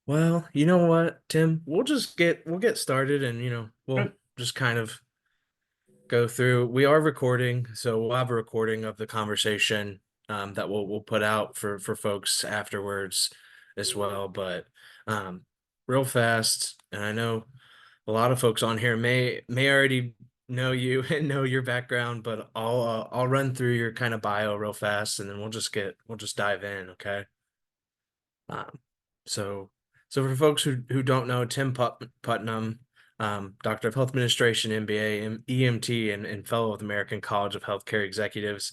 Well, you know what, Tim? We'll get started and we'll Good. just kind of go through. We are recording, so we'll have a recording of the conversation that we'll put out for folks afterwards as well. But um real fast, and I know a lot of folks on here may already know you and know your background, but I'll run through your kind of bio real fast and then we'll just dive in, okay? Um, so, so for folks who don't know, Putnam, Doctor of Health Administration, MBA, EMT, and Fellow of the American College of Healthcare Executives,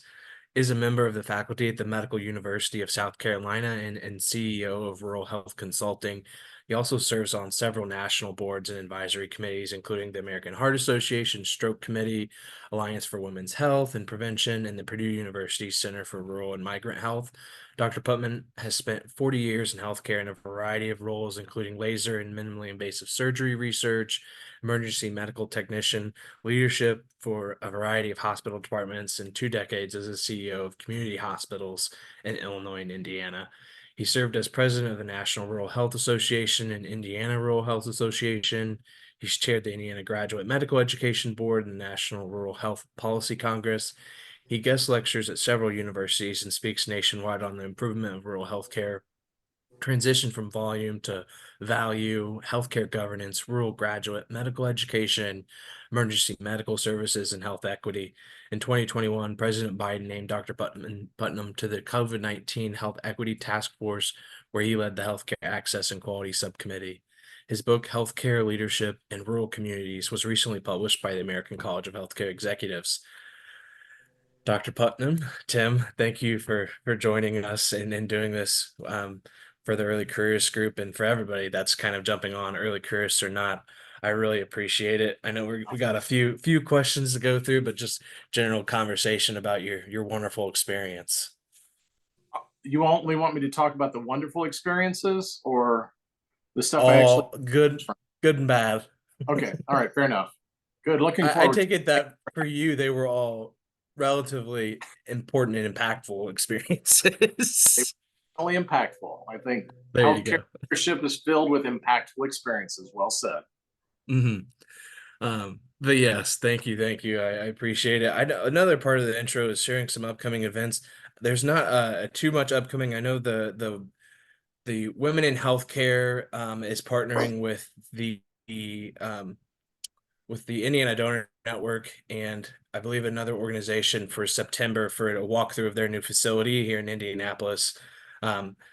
is a member of the faculty at the Medical University of South Carolina and CEO of Rural Health Consulting. He also serves on several national boards and advisory committees, including the American Heart Association Stroke Committee, Alliance for Women's Health and Prevention, and the Purdue University Center for Rural and Migrant Health. Dr. Putnam has spent 40 years in healthcare in a variety of roles, including laser and minimally invasive surgery research, emergency medical technician, leadership for a variety of hospital departments, and 2 decades as a CEO of community hospitals in Illinois and Indiana. He served as president of the National Rural Health Association and Indiana Rural Health Association. He's chaired the Indiana Graduate Medical Education Board and the National Rural Health Policy Congress. He guest lectures at several universities and speaks nationwide on the improvement of rural healthcare, transition from volume to value, healthcare governance, rural graduate medical education, emergency medical services, and health equity. In 2021, President Biden named Dr. Putnam to the COVID-19 Health Equity Task Force, where he led the Healthcare Access and Quality Subcommittee. His book, Healthcare Leadership in Rural Communities, was recently published by the American College of Healthcare Executives. Dr. Putnam, Tim, thank you for joining us and doing this for the early careers group and for everybody that's kind of jumping on early careers or not. I really appreciate it. I know we got a few questions to go through, but just general conversation about your wonderful experience. You only want me to talk about the wonderful experiences or the stuff I actually. All good and bad. Okay. All right. Fair enough. Good. Looking I forward to take it that for you they were all relatively important and impactful it. experiences. Really impactful. I think There you healthcare go. leadership is filled with impactful experiences. Well said. hmm but yes, thank you. I appreciate it. I know another part of the intro is sharing some upcoming events. There's not too much upcoming. I know the Women in Healthcare is partnering with the Indiana Donor Network and I believe another organization for September for a walkthrough of their new facility here in Indianapolis.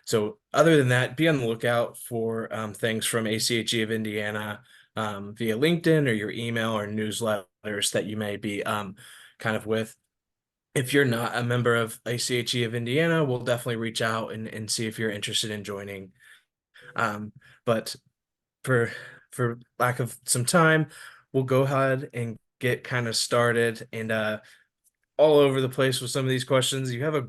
So other than that, be on the lookout for things from ACHE of Indiana via LinkedIn or your email or newsletters that you may be kind of with. If you're not a member of ACHE of Indiana, we'll definitely reach out and see if you're interested in joining. But for lack of some time, we'll go ahead and get kind of started and all over the place with some of these questions. You have a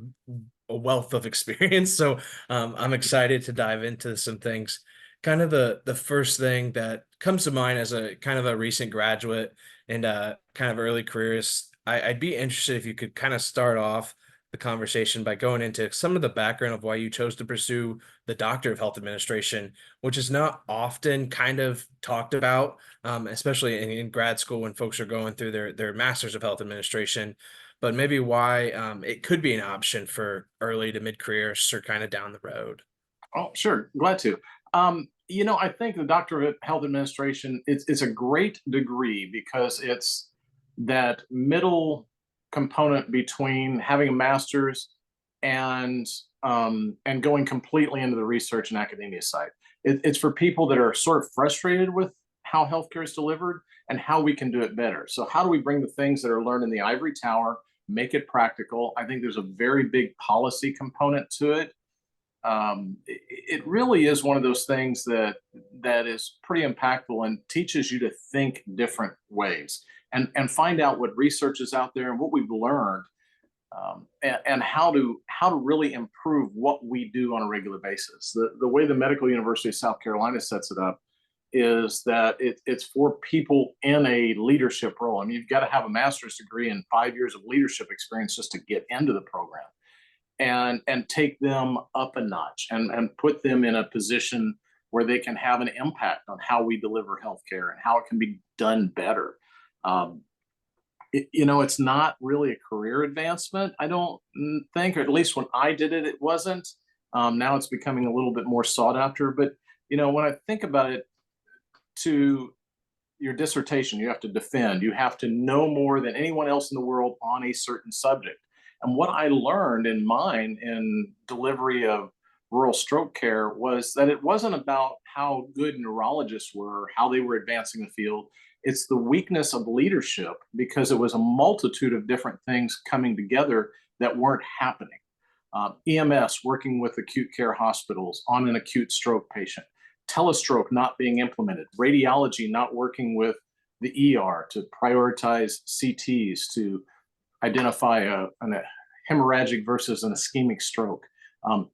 wealth of experience, so I'm excited to dive into some things. Kind of the first thing that comes to mind as a kind of a recent graduate and kind of early careerist, I'd be interested if you could kind of start off the conversation by going into some of the background of why you chose to pursue the Doctor of Health Administration, which is not often kind of talked about, especially in grad school when folks are going through their Masters of Health Administration, but maybe why it could be an option for early to mid careers or kind of down the road. Oh, sure. Glad to. I think the Doctor of Health Administration it's a great degree because it's that middle component between having a master's and and going completely into the research and academia side. It's for people that are sort of frustrated with how healthcare is delivered and how we can do it better. So how do we bring the things that are learned in the ivory tower, make it practical? I think there's a very big policy component to it. It really is one of those things that is pretty impactful and teaches you to think different ways and find out what research is out there and what we've learned, and how to really improve what we do on a regular basis. The way the Medical University of South Carolina sets it up is that it's for people in a leadership role. I mean, you've got to have a master's degree and 5 years of leadership experience just to get into the program and take them up a notch and put them in a position where they can have an impact on how we deliver healthcare and how it can be done better. Um, it's not really a career advancement, I don't think, or at least when I did it, it wasn't. Now it's becoming a little bit more sought after. But, when I think about it, to your dissertation, you have to defend, you have to know more than anyone else in the world on a certain subject. And what I learned in mine in delivery of rural stroke care was that it wasn't about how good neurologists were, how they were advancing the field. It's the weakness of leadership, because it was a multitude of different things coming together that weren't happening. EMS working with acute care hospitals on an acute stroke patient, telestroke not being implemented, radiology not working with the ER to prioritize CTs to identify a hemorrhagic versus an ischemic stroke,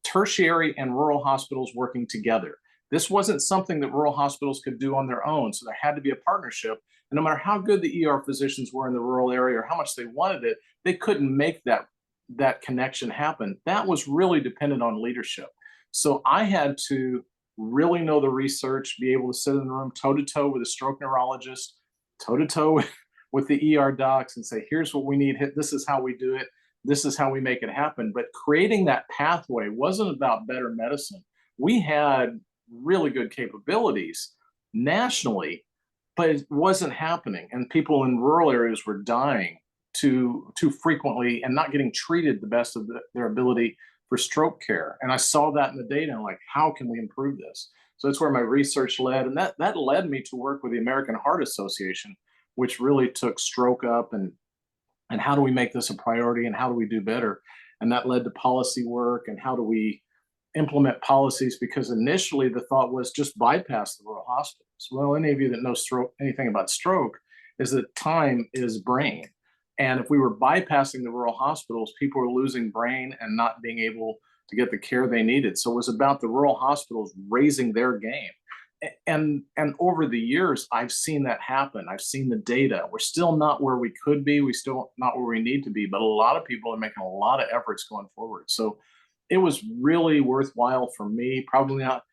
tertiary and rural hospitals working together. This wasn't something that rural hospitals could do on their own, so there had to be a partnership. And no matter how good the ER physicians were in the rural area or how much they wanted it, they couldn't make that connection happen. That was really dependent on leadership. So I had to really know the research, be able to sit in the room toe to toe with a stroke neurologist, toe to toe with the ER docs, and say, here's what we need. This is how we do it. This is how we make it happen. But creating that pathway wasn't about better medicine. We had really good capabilities nationally, but it wasn't happening. And people in rural areas were dying too frequently and not getting treated the best of their ability for stroke care. And I saw that in the data. And I'm like, how can we improve this? So that's where my research led. And that led me to work with the American Heart Association, which really took stroke up and how do we make this a priority and how do we do better? And that led to policy work and how do we implement policies, because initially the thought was just bypass the rural hospitals. Well, any of you that know anything about stroke is that time is brain. And if we were bypassing the rural hospitals, people were losing brain and not being able to get the care they needed. So it was about the rural hospitals raising their game. And over the years, I've seen that happen. I've seen the data. We're still not where we could be. We still not where we need to be, but a lot of people are making a lot of efforts going forward. So it was really worthwhile for me, probably not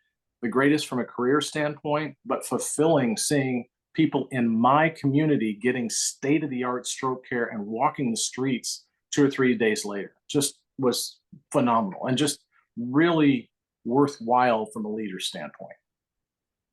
the greatest from a career standpoint, but fulfilling seeing people in my community getting state-of-the-art stroke care and walking the streets 2 or 3 days later. Just was phenomenal and just really worthwhile from a leader standpoint.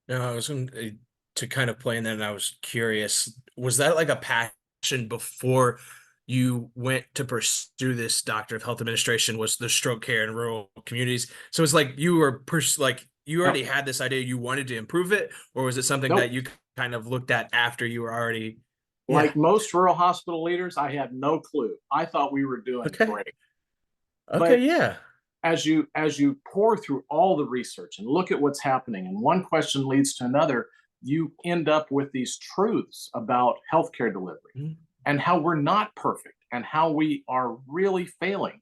No, I was going to kind of play in that, and I was curious, was that like a passion before you went to pursue this Doctor of Health Administration, was the stroke care in rural communities? So it's like you were like you already Yep. had this idea, you wanted to improve it, or was it something that Nope. you kind of looked at after you were already? Yeah. Like most rural hospital leaders, I had no clue. I thought we were doing Okay. great. Okay. But Yeah. as you pour through all the research and look at what's happening, and one question leads to another, you end up with these truths about healthcare delivery Mhm. and how we're not perfect and how we are really failing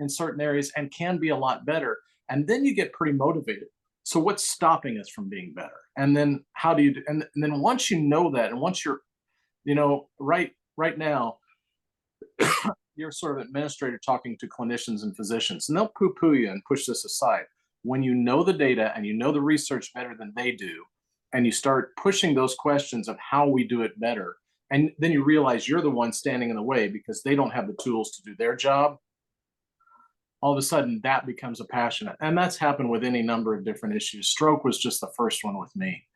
in certain areas and can be a lot better. And then you get pretty motivated. So what's stopping us from being better? And then how do you do, and then once you know that, and once you're, right now, you're sort of administrator talking to clinicians and physicians, and they'll poo-poo you and push this aside. When you know the data and you know the research better than they do, and you start pushing those questions of how we do it better, and then you realize you're the one standing in the way because they don't have the tools to do their job, all of a sudden that becomes a passion. And that's happened with any number of different issues. Stroke was just the first one with me.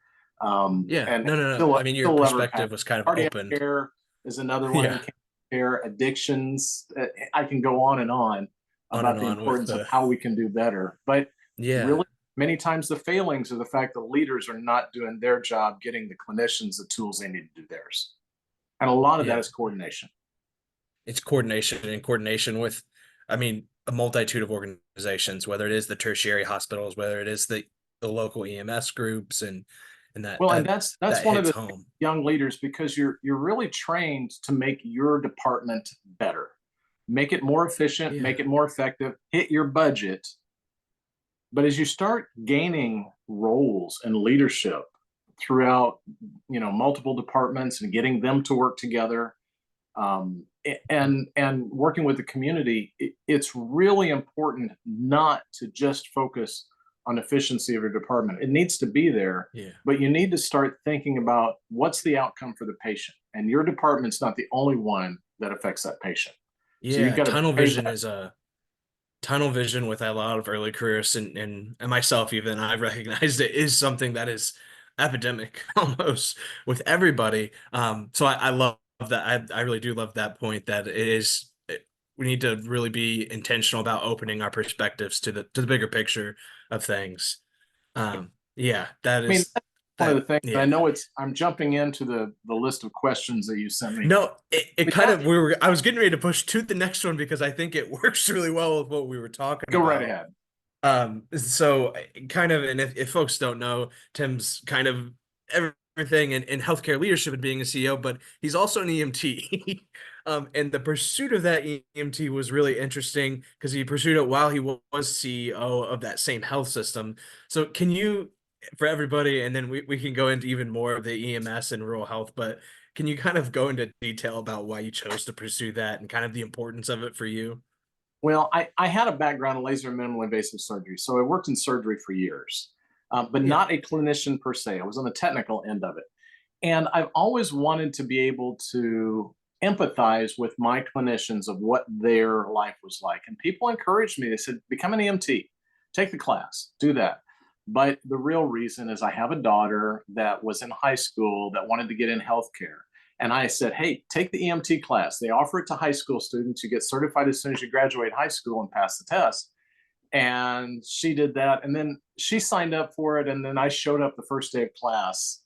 Yeah. And No, no, no. still, I mean, your still ever perspective passionate. was kind of Cardiac opened. care is another one. Yeah. Cancer care, addictions. I can go on and on On about and the on with importance of the, how we can do better. But yeah. really, many times the failings are the fact that leaders are not doing their job, getting the clinicians the tools they need to do theirs. And a lot of that Yeah. is coordination. It's coordination with, I mean, a multitude of organizations, whether it is the tertiary hospitals, whether it is the local EMS groups, and that Well, and that that's that one of hits the home. young leaders, because you're really trained to make your department better, make it more efficient, Yeah. make it more effective, hit your budget. But as you start gaining roles and leadership throughout, multiple departments and getting them to work together, and working with the community, it's really important not to just focus on efficiency of your department. It needs to be there, Yeah. but you need to start thinking about what's the outcome for the patient. And your department's not the only one that affects that patient. So you've Yeah, got to tunnel pay vision that. is a tunnel vision with a lot of early careers, and myself even I've recognized it is something that is epidemic almost with everybody. So I love that. I really do love that point that we need to really be intentional about opening our perspectives to the bigger picture of things. Yeah, that I mean, is that's one of that. the things. I Yeah. know I'm jumping into the list of questions that you sent me. No, it But kind yeah, of I was getting ready to push to the next one because I think it works really well with what we were talking go right about. ahead. So kind of, and if folks don't know, Tim's kind of everything in healthcare leadership and being a CEO, but he's also an EMT. And the pursuit of that EMT was really interesting because he pursued it while he was CEO of that same health system. So can you, for everybody, and then we can go into even more of the EMS and rural health, but can you kind of go into detail about why you chose to pursue that and kind of the importance of it for you? Well, I had a background in laser and minimally invasive surgery, so I worked in surgery for years, but Yeah. not a clinician per se. I was on the technical end of it. And I've always wanted to be able to empathize with my clinicians of what their life was like. And people encouraged me. They said, become an EMT, take the class, do that. But the real reason is I have a daughter that was in high school that wanted to get in healthcare. And I said, hey, take the EMT class. They offer it to high school students. You get certified as soon as you graduate high school and pass the test. And she did that. And then she signed up for it. And then I showed up the first day of class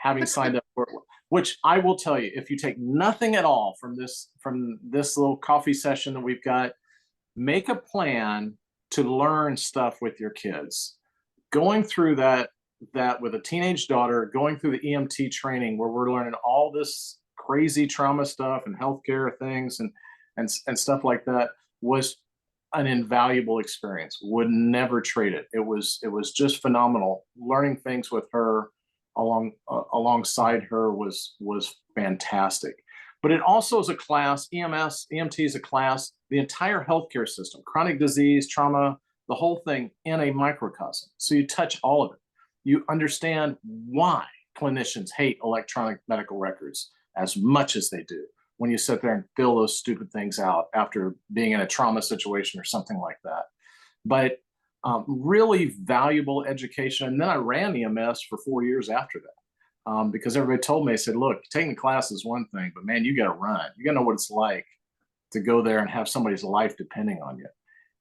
having signed up for it, which I will tell you, if you take nothing at all from this little coffee session that we've got, make a plan to learn stuff with your kids. Going through that with a teenage daughter, going through the EMT training where we're learning all this crazy trauma stuff and healthcare things and stuff like that was an invaluable experience. Would never trade it. It was just phenomenal. Learning things with her alongside her was fantastic. But it also is a class. EMT is a class. The entire healthcare system, chronic disease, trauma, the whole thing in a microcosm. So you touch all of it. You understand why clinicians hate electronic medical records as much as they do when you sit there and fill those stupid things out after being in a trauma situation or something like that. But really valuable education. And then I ran EMS for 4 years after that because everybody told me, they said, look, taking the class is one thing, but man, you got to run. You got to know what it's like to go there and have somebody's life depending on you.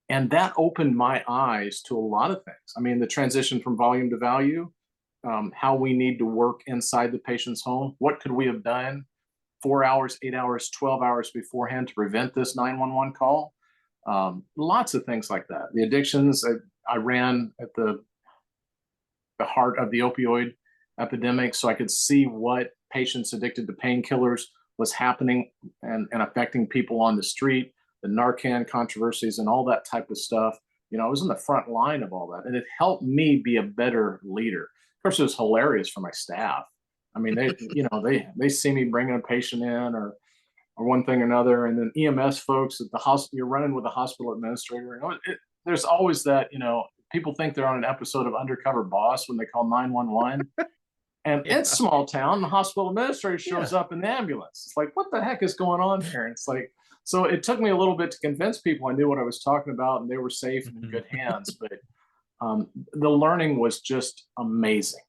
And that opened my eyes to a lot of things. I mean, the transition from volume to value, how we need to work inside the patient's home. What could we have done 4 hours, 8 hours, 12 hours beforehand to prevent this 911 call? Lots of things like that. The addictions, I ran at the heart of the opioid epidemic, so I could see what patients addicted to painkillers was happening and affecting people on the street, the Narcan controversies and all that type of stuff. I was in the front line of all that, and it helped me be a better leader. Of course, it was hilarious for my staff. I mean, they see me bringing a patient in or one thing or another, and then EMS folks at the hospital. You're running with the hospital administrator. There's always that. People think they're on an episode of Undercover Boss when they call 911. And it's Yeah. small town. The hospital administrator shows Yeah. up in the ambulance. It's like, what the heck is going on here? And it's like, so it took me a little bit to convince people I knew what I was talking about and they were safe and in good hands. But the learning was just amazing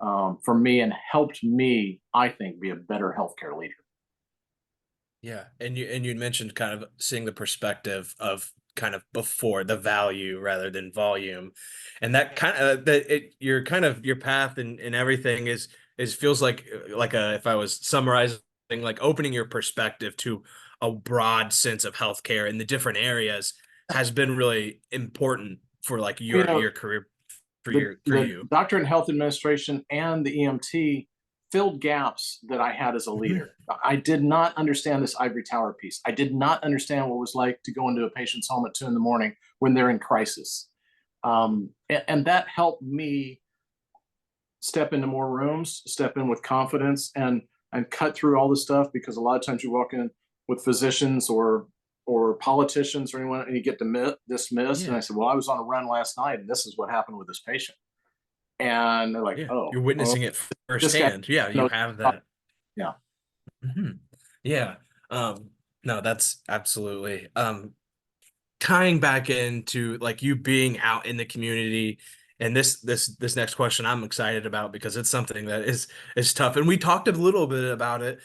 for me and helped me, I think, be a better healthcare leader. Yeah, and you mentioned kind of seeing the perspective of kind of before the value rather than volume, and that kind of that it your kind of your path and everything is feels like a if I was summarizing like opening your perspective to a broad sense of healthcare in the different areas has been really important for like You know, your career for the you. doctor in health administration and the EMT filled gaps that I had as a Mhm. leader. I did not understand this ivory tower piece. I did not understand what it was like to go into a patient's home at 2 in the morning when they're in crisis. And that helped me step into more rooms, step in with confidence and cut through all the stuff because a lot of times you walk in with physicians or or politicians or anyone, and you get dismissed. And I Yeah. said, well, I was on a run last night, and this is what happened with this patient. And they're like, Yeah. oh, You're oh, witnessing it this guy firsthand. Yeah, you knows. have that. Yeah, Mhm. Yeah. No, that's absolutely. Tying back into like you being out in the community, and this next question I'm excited about because it's something that is tough. And we talked a little bit about it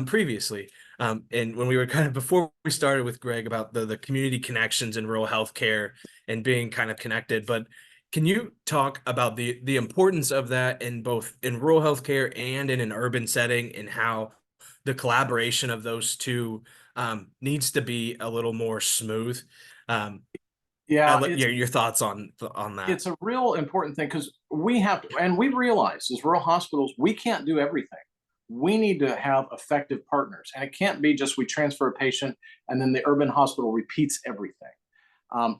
previously. And when we were kind of before we started with Greg about the community connections in rural healthcare and being kind of connected. But can you talk about the importance of that in both in rural healthcare and in an urban setting, and how the collaboration of those two needs to be a little more smooth? Um, yeah, your thoughts on that. it's a real important thing because we have to, and we realize as rural hospitals, we can't do everything. We need to have effective partners, and it can't be just we transfer a patient and then the urban hospital repeats everything.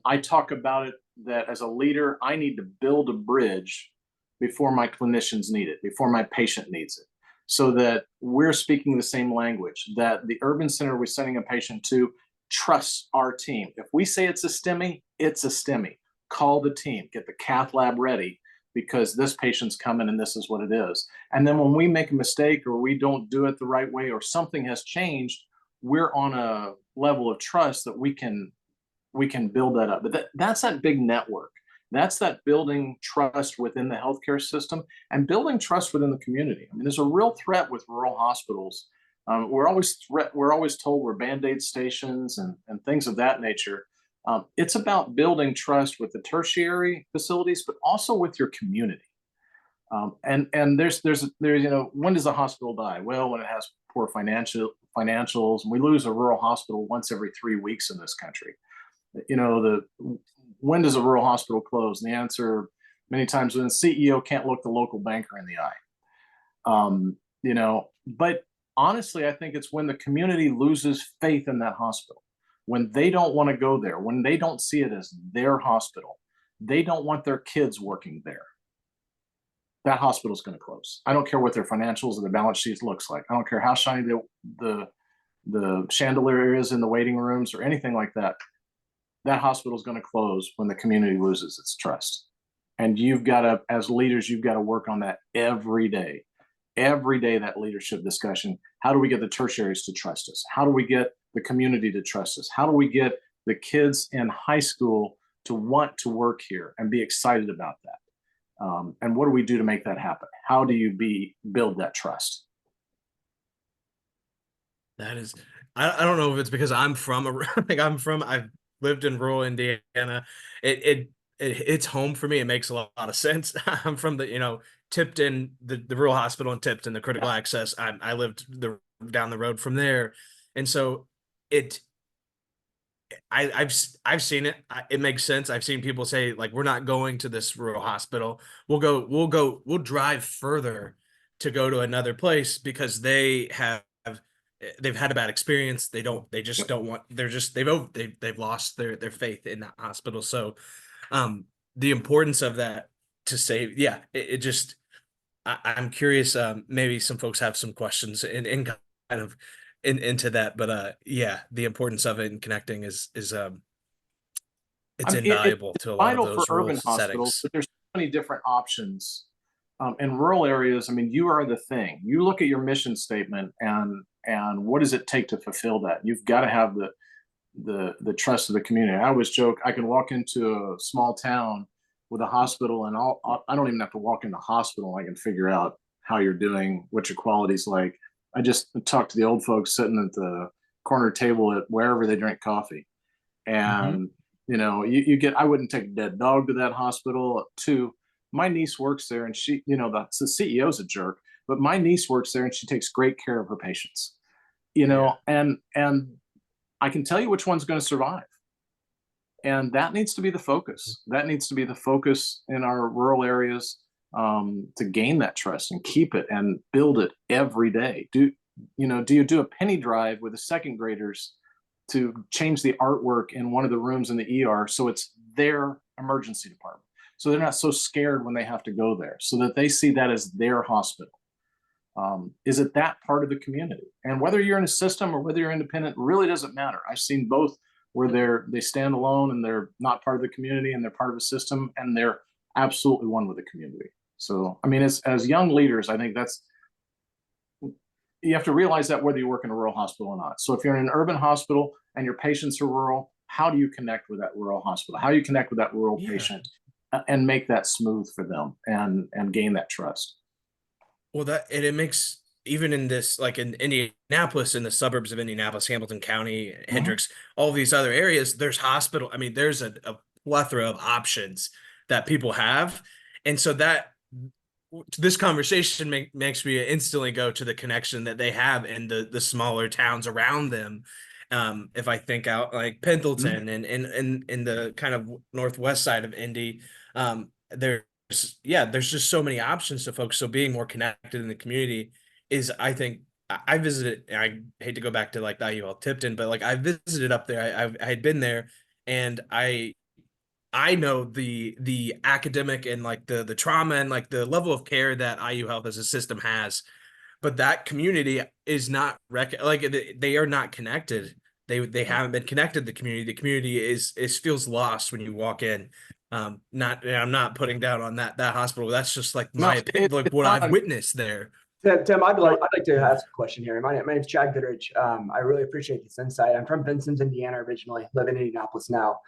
I talk about it that as a leader, I need to build a bridge before my clinicians need it, before my patient needs it, so that we're speaking the same language, that the urban center we're sending a patient to trusts our team. If we say it's a STEMI, it's a STEMI. Call the team, get the cath lab ready because this patient's coming and this is what it is. And then when we make a mistake or we don't do it the right way or something has changed, we're on a level of trust that we can build that up. But that's that big network. That's that building trust within the healthcare system and building trust within the community. I mean, there's a real threat with rural hospitals. We're always told we're band-aid stations and things of that nature. It's about building trust with the tertiary facilities, but also with your community. And when does a hospital die? Well, when it has poor financials, and we lose a rural hospital once every 3 weeks in this country. The when does a rural hospital close? And the answer many times when the CEO can't look the local banker in the eye. But honestly, I think it's when the community loses faith in that hospital, when they don't want to go there, when they don't see it as their hospital, they don't want their kids working there. That hospital's going to close. I don't care what their financials or their balance sheets looks like. I don't care how shiny the chandelier is in the waiting rooms or anything like that. That hospital is going to close when the community loses its trust. And you've got to, as leaders, you've got to work on that every day. Every day, that leadership discussion. How do we get the tertiaries to trust us? How do we get the community to trust us? How do we get the kids in high school to want to work here and be excited about that? And what do we do to make that happen? How do you build that trust? That is, I don't know if it's because I'm from a like I've lived in rural Indiana. It it, it's home for me. It makes a lot of sense. I'm from Tipton, the rural hospital in Tipton, the critical Yeah. access. I lived down the road from there, and so it I've seen it. It makes sense. I've seen people say like we're not going to this rural hospital. We'll drive further to go to another place because they've had a bad experience. They just Yep. don't want they've lost their faith in that hospital. So um the importance of that to save, yeah, it just I'm curious. Maybe some folks have some questions in kind of into that, but yeah, the importance of it and connecting is I it's mean, invaluable it's to a lot of vital for those rural urban hospitals, settings. but there's so many different options. In rural areas, I mean, you are the thing. You look at your mission statement and what does it take to fulfill that? You've got to have the trust of the community. I always joke I can walk into a small town with a hospital, and I don't even have to walk in the hospital. I can figure out how you're doing, what your quality's like. I just talk to the old folks sitting at the corner table at wherever they drink coffee, Hmm. and you get. I wouldn't take a dead dog to that hospital. Too, my niece works there, and the CEO's a jerk, but my niece works there, and she takes great care of her patients. Yeah. And I can tell you which one's going to survive. And that needs to be the focus. That needs to be the focus in our rural areas, to gain that trust and keep it and build it every day. Do you do a penny drive with the second graders to change the artwork in one of the rooms in the ER so it's their emergency department? So they're not so scared when they have to go there, so that they see that as their hospital. is it that part of the community? And whether you're in a system or whether you're independent really doesn't matter. I've seen both where they stand alone and they're not part of the community and they're part of a system and they're absolutely one with the community. So, I mean, as young leaders, I think that's, you have to realize that whether you work in a rural hospital or not. So if you're in an urban hospital and your patients are rural, how do you connect with that rural hospital? How do you connect with that rural Yeah. patient and make that smooth for them and gain that trust? Well, that and it makes even in this like in Indianapolis, in the suburbs of Indianapolis, Hamilton County, Mhm. Hendricks, all these other areas, there's hospital. I mean, there's a plethora of options that people have, and so that this conversation makes me instantly go to the connection that they have in the smaller towns around them. If I think out like Mhm. Pendleton and in the kind of northwest side of Indy, there's yeah, there's just so many options to folks. So being more connected in the community is, I think, I visited. I hate to go back to like the IUL Tipton, but like I visited up there. I had been there, and I know the academic and like the trauma and like the level of care that IU Health as a system has, but that community is not like they are not connected. They haven't been connected to the community. The community is feels lost when you walk in. Not I'm not putting down on that hospital. That's just like No, my opinion, like it's what not. I've witnessed there. Tim, No, I'd like to ask a question here. My name's Chad Goodrich. I really appreciate this insight. I'm from Vincent, Indiana originally, live in Indianapolis now.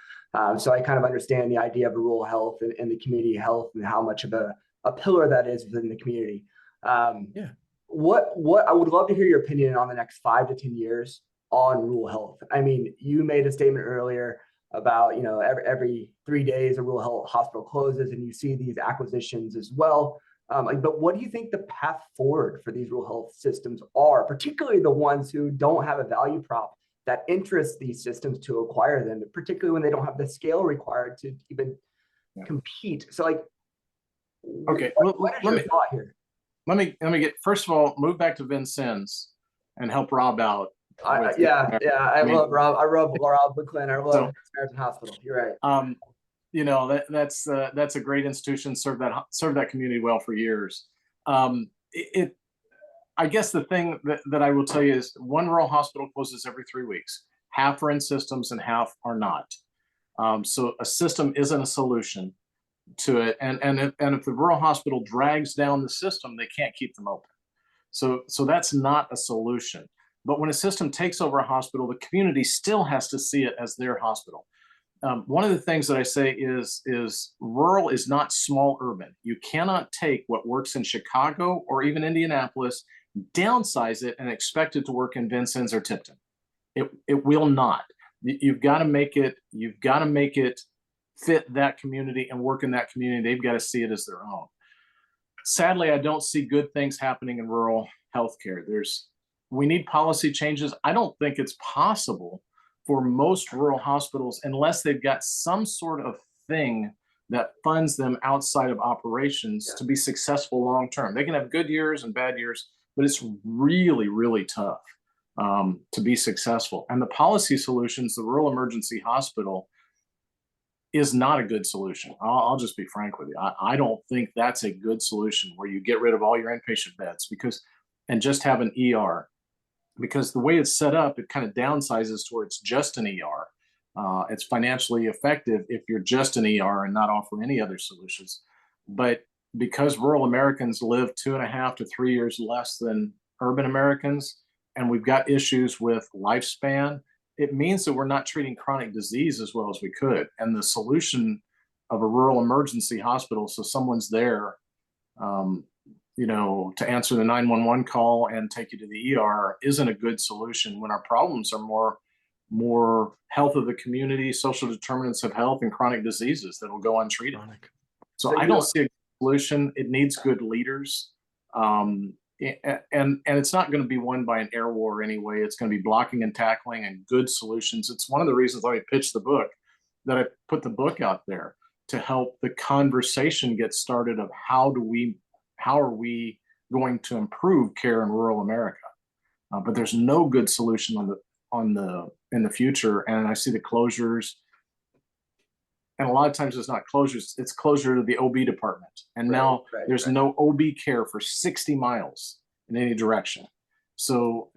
So I kind of understand the idea of rural health and the community health and how much of a pillar that is within the community. Um, Yeah. what I would love to hear your opinion on the next 5 to 10 years on rural health. I mean, you made a statement earlier about, every 3 days a rural health hospital closes and you see these acquisitions as well. But what do you think the path forward for these rural health systems are, particularly the ones who don't have a value prop that interests these systems to acquire them, particularly when they don't have the scale required to even yeah. compete? So, like, Okay. what is your thought here? Let me get first of all move back to Vincennes and help Rob out with I I mean, love Rob. I love Rob McClin. I love so Samaritan Hospital. You're right. that's a great institution, served that community well for years. It I guess the thing that I will tell you is one rural hospital closes every 3 weeks. Half are in systems and half are not. So a system isn't a solution to it, and if the rural hospital drags down the system, they can't keep them open. So that's not a solution. But when a system takes over a hospital, the community still has to see it as their hospital. One of the things that I say is rural is not small urban. You cannot take what works in Chicago or even Indianapolis, downsize it, and expect it to work in Vincennes or Tipton. It will not. You've got to make it. You've got to make it fit that community and work in that community. They've got to see it as their own. Sadly, I don't see good things happening in rural healthcare. We need policy changes. I don't think it's possible for most rural hospitals unless they've got some sort of thing that funds them outside of operations to be successful long term. They can have good years and bad years, but it's really, really tough to be successful. And the policy solutions, the rural emergency hospital is not a good solution. I'll just be frank with you. I don't think that's a good solution where you get rid of all your inpatient beds and just have an ER, because the way it's set up, it kind of downsizes to where it's just an ER. It's financially effective if you're just an ER and not offer any other solutions. But because rural Americans live 2.5 to 3 years less than urban Americans, and we've got issues with lifespan, it means that we're not treating chronic disease as well as we could. And the solution of a rural emergency hospital, so someone's there, um, to answer the 911 call and take you to the ER, isn't a good solution when our problems are more health of the community, social determinants of health, and chronic diseases that will go untreated. Chronic. So I don't see a solution. It needs good leaders. And it's not going to be won by an air war anyway. It's going to be blocking and tackling and good solutions. It's one of the reasons I pitched the book, that I put the book out there to help the conversation get started of how are we going to improve care in rural America. But there's no good solution in the future. And I see the closures, and a lot of times it's not closures, it's closure to the OB department. And now there's no OB care for 60 miles in any direction. So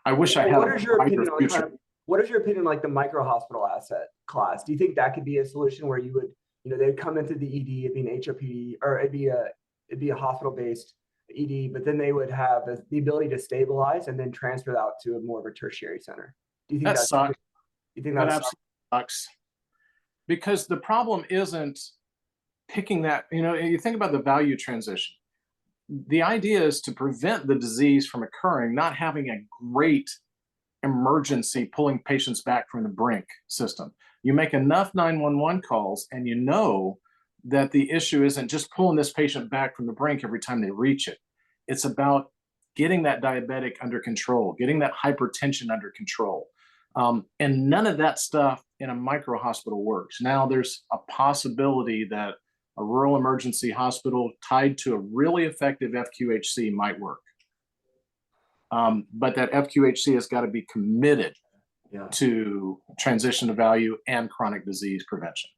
I wish I Well, had what a is your brighter opinion on future. what is your opinion like the micro hospital asset class? Do you think that could be a solution where you would, they'd come into the ED, it'd be an HOPD, or it'd be a hospital based ED, but then they would have the ability to stabilize and then transfer out to a more of a tertiary center. Do you think That that's sucks. you think That that's absolutely sucks. Because the problem isn't picking that, you think about the value transition. The idea is to prevent the disease from occurring, not having a great emergency pulling patients back from the brink system. You make enough 911 calls and you know that the issue isn't just pulling this patient back from the brink every time they reach it. It's about getting that diabetic under control, getting that hypertension under control. And none of that stuff in a micro hospital works. Now there's a possibility that a rural emergency hospital tied to a really effective FQHC might work. But that FQHC has got to be committed to transition to value and chronic disease prevention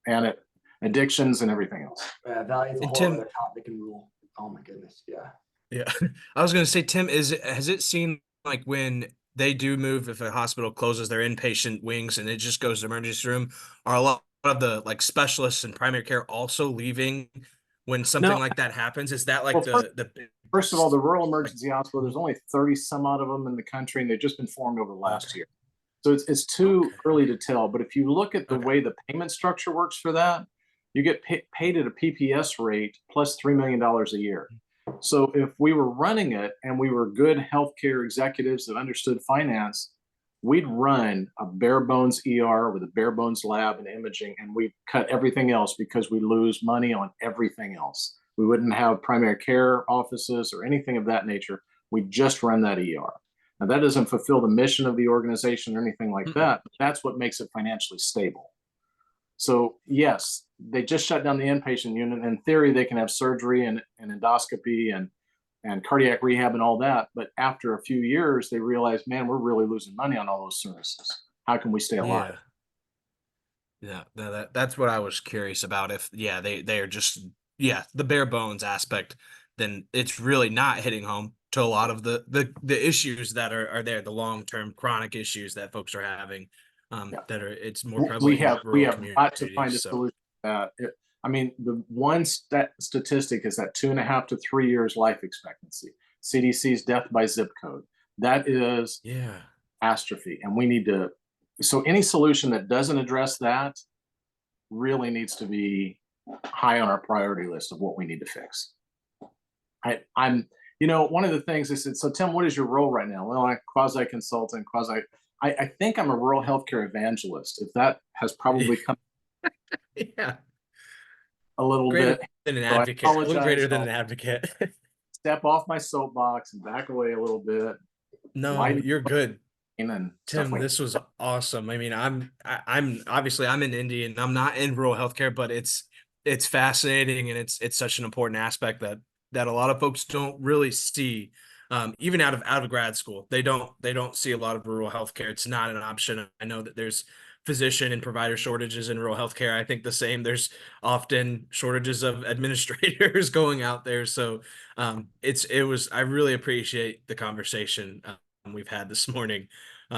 and addictions and everything else. value is a And whole Tim- other topic and rule. Oh my goodness. Yeah. Yeah. I was gonna say, Tim, has it seemed like when they do move, if a hospital closes their inpatient wings and it just goes to emergency room, are a lot of the like specialists in primary care also leaving when something No. like that happens? Is that like Well, the First of all, the rural emergency hospital, there's only 30 some odd of them in the country, and they've just been formed over the last year. So it's too early to tell. But if you look at the way the payment structure works for that, you get paid at a PPS rate plus $3 million a year. So if we were running it and we were good healthcare executives that understood finance, we'd run a bare bones ER with a bare bones lab and imaging, and we cut everything else because we lose money on everything else. We wouldn't have primary care offices or anything of that nature. We just run that ER. Now that doesn't fulfill the mission of the organization or anything like that, but that's what makes it financially stable. So yes, they just shut down the inpatient unit. In theory, they can have surgery and endoscopy and cardiac rehab and all that. But after a few years, they realized, man, we're really losing money on all those services. How can we stay alive? Yeah, no, that's what I was curious about. If they are just the bare bones aspect, then it's really not hitting home to a lot of the issues that are there, the long-term chronic issues that folks are having. That are it's more prevalent in We rural have got to find a communities. solution to that. I mean, the one statistic is that 2.5 to 3 years life expectancy. CDC's death by zip code. That is catastrophe, and we need to. So any solution that doesn't address that really needs to be high on our priority list of what we need to fix. I'm one of the things I said, so Tim, what is your role right now? Well, I'm quasi consultant, I think I'm a rural healthcare evangelist. If that has probably come a little Greater bit than an so advocate, a little greater than an advocate. step off my soapbox and back away a little bit. No, you're good. And Tim, this was awesome. I mean, I'm obviously I'm in Indy and I'm not in rural healthcare, but it's fascinating and it's such an important aspect that a lot of folks don't really see. Even out of grad school, they don't see a lot of rural healthcare. It's not an option. I know that there's physician and provider shortages in rural healthcare. I think the same. There's often shortages of administrators going out there. So I really appreciate the conversation we've had this morning.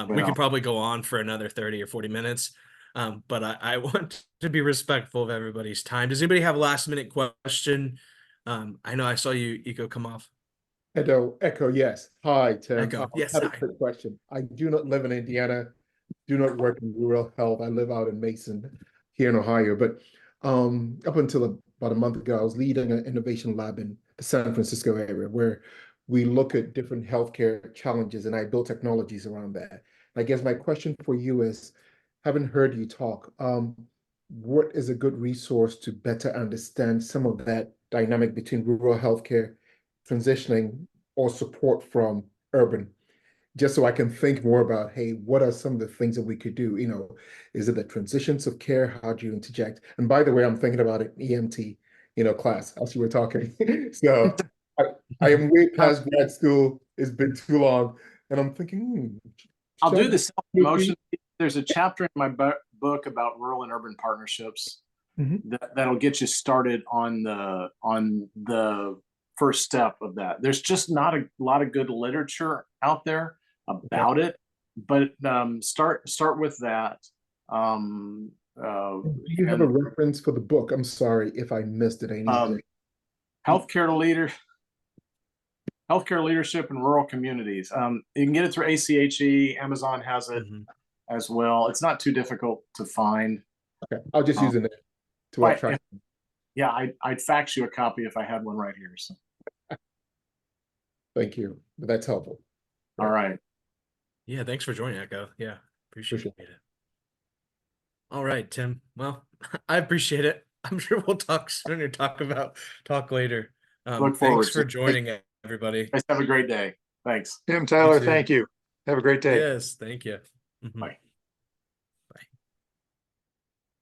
We could probably go on for another 30 or 40 minutes. But I want to be respectful of everybody's time. Does anybody have a last minute question? I know I saw you, Eco, come off. Echo, yes. Hi, Tim. Echo, yes. I have a quick question. I do not live in Indiana, do not work in rural health. I live out in Mason here in Ohio. But up until about a month ago, I was leading an innovation lab in the San Francisco area where we look at different healthcare challenges, and I build technologies around that. I guess my question for you is, having heard you talk, what is a good resource to better understand some of that dynamic between rural healthcare transitioning or support from urban, just so I can think more about, hey, what are some of the things that we could do? Is it the transitions of care? How do you interject? And by the way, I'm thinking about an EMT, class as you were talking. So I am way past grad school. It's been too long. And I'm thinking, I'll do the self-promotion. There's a chapter in my book about rural and urban partnerships that'll get you started on the first step of that. There's just not a lot of good literature out there about it, but start with that. Do you have a reference for the book? I'm sorry if I missed it. Healthcare leadership in rural communities. You can get it through ACHE. Amazon has it as well. It's not too difficult to find. Okay, I'll just use it to attract. Yeah, I'd fax you a copy if I had one right here. So. Thank you. That's helpful. All right. Yeah, thanks for joining, Echo. Yeah, appreciate it. All right, Tim. Well, I appreciate it. I'm sure we'll talk soon or talk later. Look forward. Thanks for joining, everybody. Guys, have a great day. Thanks. Tim, Tyler, thank you. Have a great day. Yes, thank you. Bye.